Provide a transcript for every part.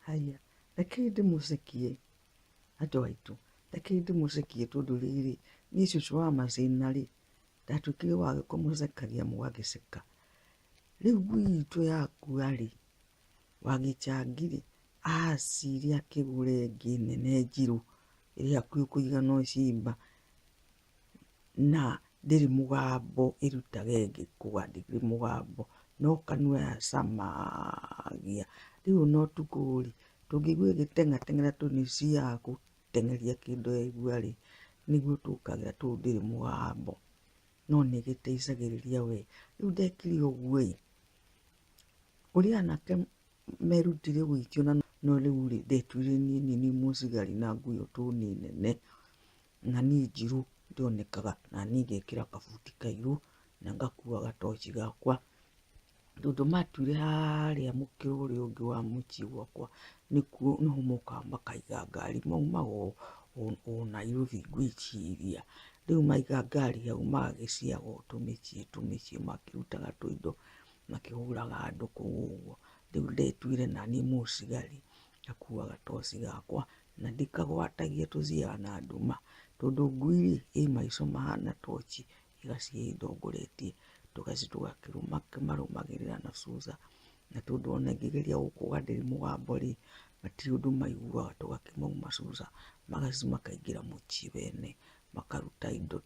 Haya, reke ndĩmũcekie andũ aitũ, reke ndĩmũcekie tondũ rĩrĩ, niĩ cũcũ wa Macĩna rĩ, ndatuĩkire wa kũmũcekagia mũgagĩceka. Rĩu ngui itũ yakua rĩ, wa Gĩchangi rĩ, aciria akĩgũra ĩngĩ nene njirũ, ĩrĩa hakuhĩ kũigana ũcimba, na ndĩrĩ mũgambo ĩrutaga ĩngĩkũga, ndĩrĩ mũgambo, no kanua yacamagia. Rĩu no ũtukũ rĩ, tũngĩigua ĩgĩteng'ateng'era tũnĩciaga gũteng'eria kĩndũ yaigua rĩ, nĩguo tũkagera tondũ ndĩrĩ mũgambo, no nĩĩgĩteithagĩrĩria we. Rĩu ndekire ũguo ĩ, ũrĩa anake merutire gũikio no rĩu rĩ, ndetuire niĩ nĩ mũcigari na nguo ĩyo tondũ nĩ nene, na niĩ njirũ ndĩonekaga, na niĩ ngekĩra kabuti kairũ, na ngakua gatoci gakwa, tondũ matuire harĩa mũkĩra ũrĩa ũngĩ wa mũciĩ gwakwa, nĩkuo nĩho mokaga makaiga ngari, maumaga o Nairobi ngwĩciria. Rĩu maiga ngari hau magagĩciaga o tũmĩciĩ makĩrutaga tũindo makĩhũraga andũ kũu ũguo. Rĩu ndetuire naniĩ mũcigari ngakua gatoci gakwa, na ndikagwatagia tũciaga na nduma, tondũ ngui rĩ, ĩ maico mahana toci, ĩgacihe indongoretie, tũgaci tũgakĩmarũmagĩrĩra na cuca, na tondũ ona ĩngĩgeria gũkũga ndĩrĩ mũgambo rĩ, matirĩ ũndũ maiguaga, tũgakĩmauma cuca, magaci makaingĩra mũciĩ bene, makaruta indo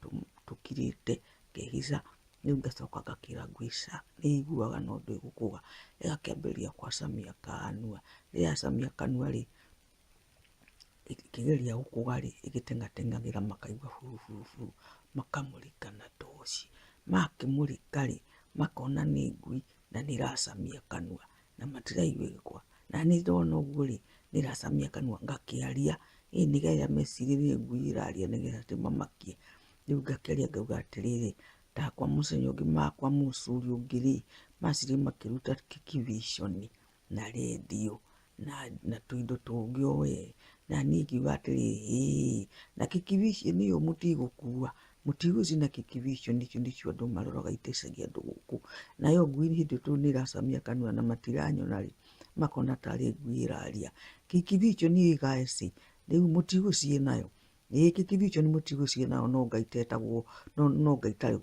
tũkirĩte, ngehica, rĩu ngacoka ngakĩra ngui ca, nĩĩiguaga no ndĩgũkũga, ĩgakĩambĩrĩria gwacamia kanua, rĩrĩa yacamia kanua rĩ, ĩkĩgeria gũkũga rĩ, ĩgĩteng'ateng'agĩra makaigua buru, makamũrĩka na toci, makĩmũrĩka rĩ, makona nĩ ngui na nĩĩracamia kanua, na matiraigua ĩgĩkũga, na niĩ ndona ũguo rĩ, nĩĩracamia kanua ngakĩaria, nĩgetha mecirie nĩ ngui ĩraria nĩgetha ndĩmamakie. Rĩu ngakĩaria ngauga atĩrĩrĩ, ndakwa mũthenya ũngĩ makwa mũcuri ũngĩ rĩ, macirie makĩruta kikibiconi na redio na tũindo tũngĩ o we, na niĩ ngiuga atĩrĩrĩ, na kikibiconi ĩyo mũtigũkua, mũtigũcina kikibiconi icio nĩcio andũ maroraga itecagia andũ gũkũ, nayo ngui hĩndĩ tondũ nĩĩracamia kanua na matiranyona rĩ, makona tarĩ ngui ĩraria. Kikibiconi ĩ guys, rĩu mũtigũciĩ nayo, kikibiconi mũtigũciĩ nayo, no Ngai tetagwo, no Ngai itarĩ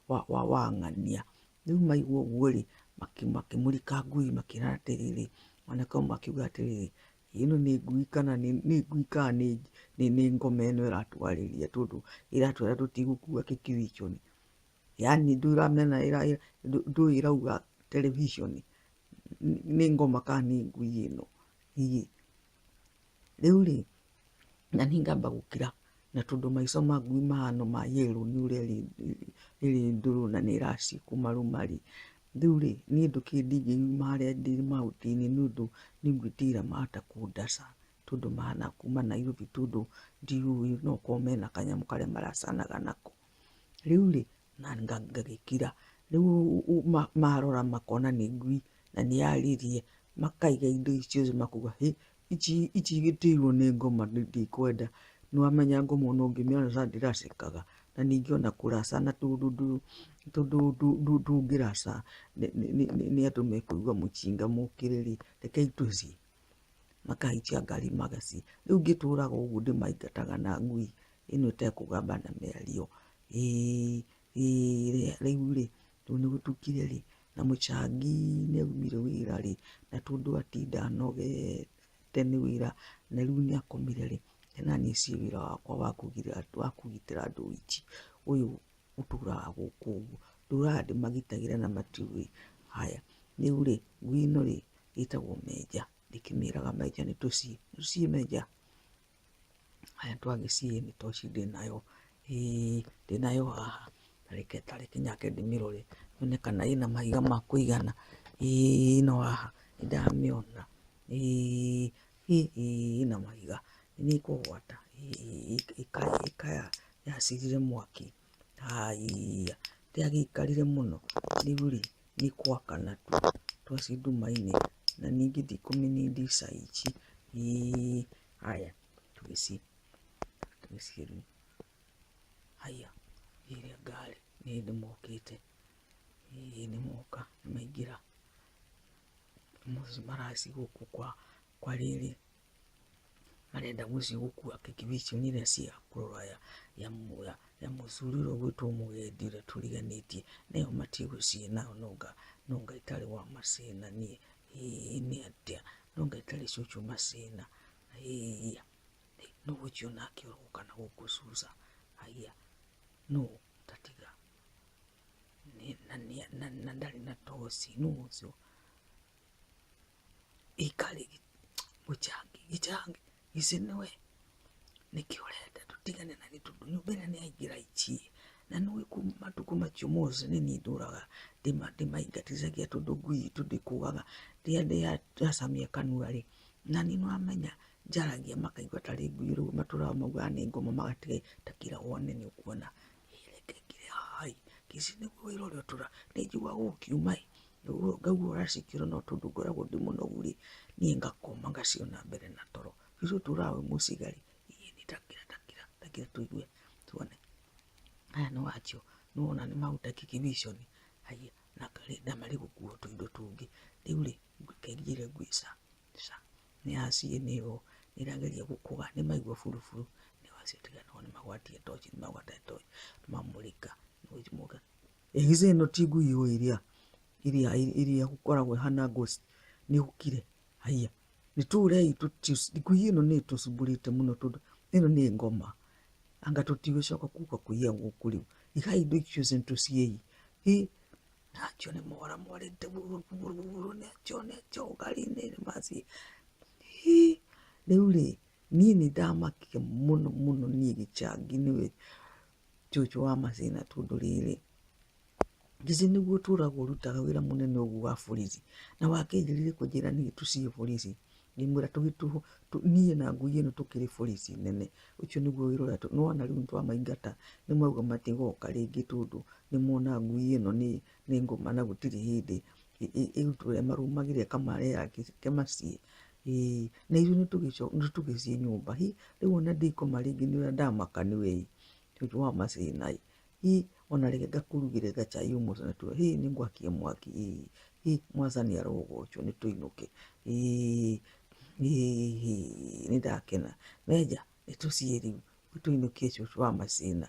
wa ng'ania. Rĩu maigua ũguo rĩ, makĩmũrĩka ngui makĩra atĩrĩrĩ, anake amwe makiuga atĩrĩrĩ, ĩno nĩ ngui kana nĩ ngoma ĩno ĩratwarĩria, tondũ ĩratwĩra tũtigũkua kikibiconi. Yani ndũĩ ĩrauga terebiconi, nĩ ngoma kana nĩ ngui ĩno. Rĩu rĩ, na niĩ ngamba gũkira, na tondũ maico ma ngui mahana ma yellow nĩ ũrĩa ĩrĩ ndũrũ na nĩĩracikũmarũma rĩ, rĩu rĩ, niĩ ndingĩuma harĩa ndĩ mahuti-inĩ nĩũndũ nĩ ngui mahota kũndaca, tondũ mahana kuma Nairobi, tondũ ndiũĩ no ũkorwo mena kanyamũ karĩa maracanaga nako. Rĩu rĩ, na ngagĩkira, rĩu marora makona nĩ ngui na nĩyaririe, makaiga indo icio makauga ici igĩtĩirwo nĩ ngoma ndikwenda. Nĩwamenya ngoma ona ũngĩmĩona ndĩracekaga, na ningĩ ona kũracana tondũ ndũngĩraca nĩ andũ mekũigua mũcinga mũkĩre rĩ, rekei tũciĩ, makahaicia ngari magaciĩ. Rĩu ngĩtũraga ũguo ndĩmaingataga na ngui ĩno ĩtekũgamba na mĩario. Rĩu rĩ, rĩu nĩgũtukire rĩ, na Mũchangi nĩaumire wĩra rĩ, na tondũ atinda anogete nĩ wĩra, na rĩu nĩakomire rĩ, naniĩ ciĩ wĩra wakwa wa kũgitĩra andũ ũici, ũyũ ũtũraga gũkũ ũguo, ndũraga ndĩmagitagĩra na matiũĩ. Haya, rĩu rĩ, ngui ĩno rĩ, ĩtagwo Menja, ndĩkĩmĩraga Menja nĩtũciĩ Menja. Haya twagĩciĩ nĩ toci ndĩnayo haha, tareke nyake ndĩmĩrore nyone kana ĩna mahiga ma kũigana. Ĩno haha nĩndamĩona, ĩna mahiga, nĩĩkũgwata, ĩkaya yacirire mwaki. Haiya, ndĩagĩikarire mũno, rĩu rĩ, nĩkwakana twaci nduma-inĩ, na niĩ ngĩthiĩ kũmĩnindicaici. Haya tũgĩciĩ rĩu. Haya, ĩrĩa ngari nĩmokĩte, nĩmoka nĩmaingĩra maraci gũkũ kwa rĩrĩ marenda mũciĩ gũkua kĩkĩbicio nĩrĩa cia kũrora ya mũthurĩro gwĩtwo mũgendi ũrĩa tũriganĩtie nayo matigũciĩ nao nonga itarĩ wa macĩna niĩ nĩ atĩa nonga itarĩ cucu macĩna no ũcio nake ũroka na gũkũ Susa haya no tatiga na ndarĩ na toci no ũcio ikari gĩchangi icenewe nĩkĩ ũrenda tũtigane na nĩ tondũ nyũmba ĩrĩa nĩyaingĩra ici na nĩũĩ kuma matukũ macio mothe nĩniĩ ndũraga ndĩmaingatithagia tondũ ngui itũ ndĩkũgaga ndĩacamia kanua-rĩ na nĩ nĩwamenya njaragia makaigua tarĩ ngui rĩu matũraga maugaga nĩ ngoma magatiga takira wone nĩ ũkuona reke ngire hai kĩci nĩguo wĩra ũrĩa tũra nĩnjiguaga ũkiuma ngauga ũracikĩrwo no tondũ ngoragwo ndĩ mũnogu-rĩ niĩ ngakoma ngaciona mbere na toro icio tũrawe mũcigari nĩ takira tũigue tuone haya nĩ wacio nĩwona nĩ maruta kĩkĩbiconi haya na marĩ gũkuo tũindo tũngĩ rĩu-rĩ kaingire ngui nĩyaciĩ nĩyo nĩrageria gũkũga nĩmaigua buruburu nĩwacio tiga no nĩmagwatie toci mamũrĩka githĩ ĩno ti ngui iria gũkoragwo hana ghost nĩũkire haya nĩtũrei ngui ĩno nĩtũcumbũrĩte mũno tondũ ĩno nĩ ngoma anga tũtigũcoka kuga kũiya gũkũ rĩu iga indo icio tũciei nacio nĩ mora morĩte buruburu nĩacio ngari-inĩ maciĩ rĩu-rĩ niĩ nĩndamakia mũno niĩ gĩchangi nĩwe cucu wa macĩna tondũ rĩrĩ githĩ nĩguo tũragwo ũrutaga wĩra mũnene ũguo wa borithi na wakĩnjĩrire kũnjĩra niĩ tũciĩ borithi ngĩmwĩra niĩ na ngui ĩno tũkĩrĩ borithi nene ũcio nĩguo wĩra ũrĩa nĩwona rĩu nĩtwamaingata nĩmauga matigoka rĩngĩ tondũ nĩmona ngui ĩno nĩ ngoma na gũtirĩ hĩndĩ ĩrutwo marũmagĩrĩra kamarera kĩmaciĩ na ithuĩ nĩtũgĩciĩ nyũmba rĩu ona ndikoma rĩngĩ nĩũrĩa ndamaka nĩwe cucu wa macĩna ona reke ngakũrugĩre gachai ũmũthĩ natuo nĩngwakia mwaki mwathani arogocwo nĩtũinũke nĩndakena wenja nĩtũciĩ rĩu tũinũkie cucu wa macĩna